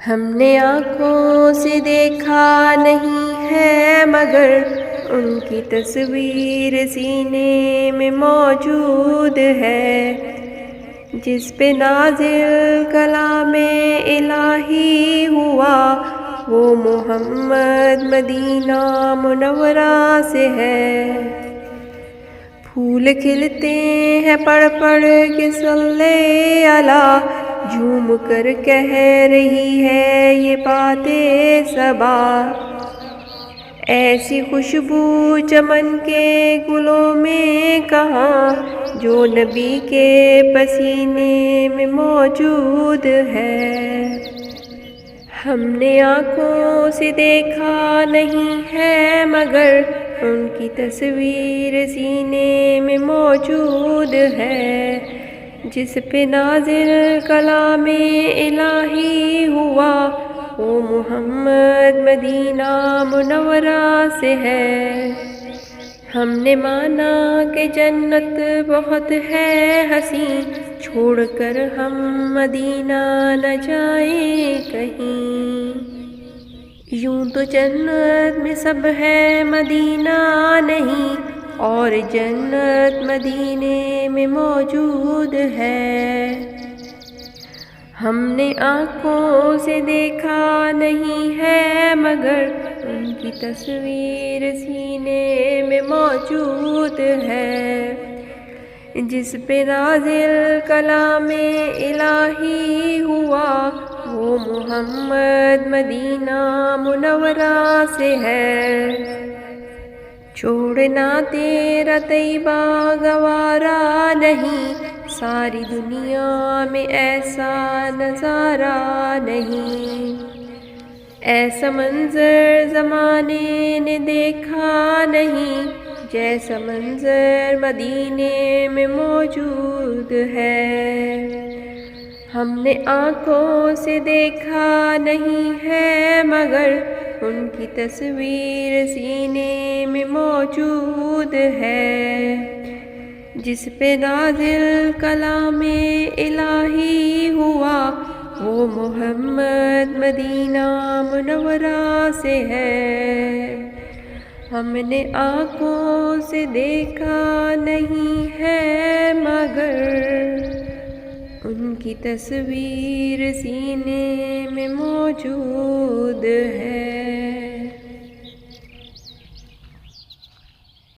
ہم نے آنکھوں سے دیکھا نہیں ہے مگر ان کی تصویر سینے میں موجود ہے، جس پہ نازل کلام الہی ہوا وہ محمد مدینہ منورہ سے ہے۔ پھول کھلتے ہیں پڑھ پڑھ کے صلی اللہ، جھوم کر کہہ رہی ہے یہ بات صبا۔ ایسی خوشبو چمن کے گلوں میں کہاں، جو نبی کے پسینے میں موجود ہے۔ ہم نے آنکھوں سے دیکھا نہیں ہے مگر ان کی تصویر سینے میں موجود ہے، جس پہ نازل کلام الہی ہوا وہ محمد مدینہ منورہ سے ہے۔ ہم نے مانا کہ جنت بہت ہے حسین، چھوڑ کر ہم مدینہ نہ جائیں کہیں۔ یوں تو جنت میں سب ہے مدینہ نہیں، اور جنت مدینے میں موجود ہے۔ ہم نے آنکھوں سے دیکھا نہیں ہے مگر ان کی تصویر سینے میں موجود ہے، جس پہ نازل کلام الہی ہوا وہ محمد مدینہ منورہ سے ہے۔ چھوڑنا تیرا طیبہ گوارا نہیں، ساری دنیا میں ایسا نظارہ نہیں۔ ایسا منظر زمانے نے دیکھا نہیں، جیسا منظر مدینے میں موجود ہے۔ ہم نے آنکھوں سے دیکھا نہیں ہے مگر ان کی تصویر سینے میں موجود ہے، جس پہ نازل کلام الہی ہوا وہ محمد مدینہ منورہ سے ہے۔ ہم نے آنکھوں سے دیکھا نہیں ہے مگر ان کی تصویر سینے میں موجود ہے۔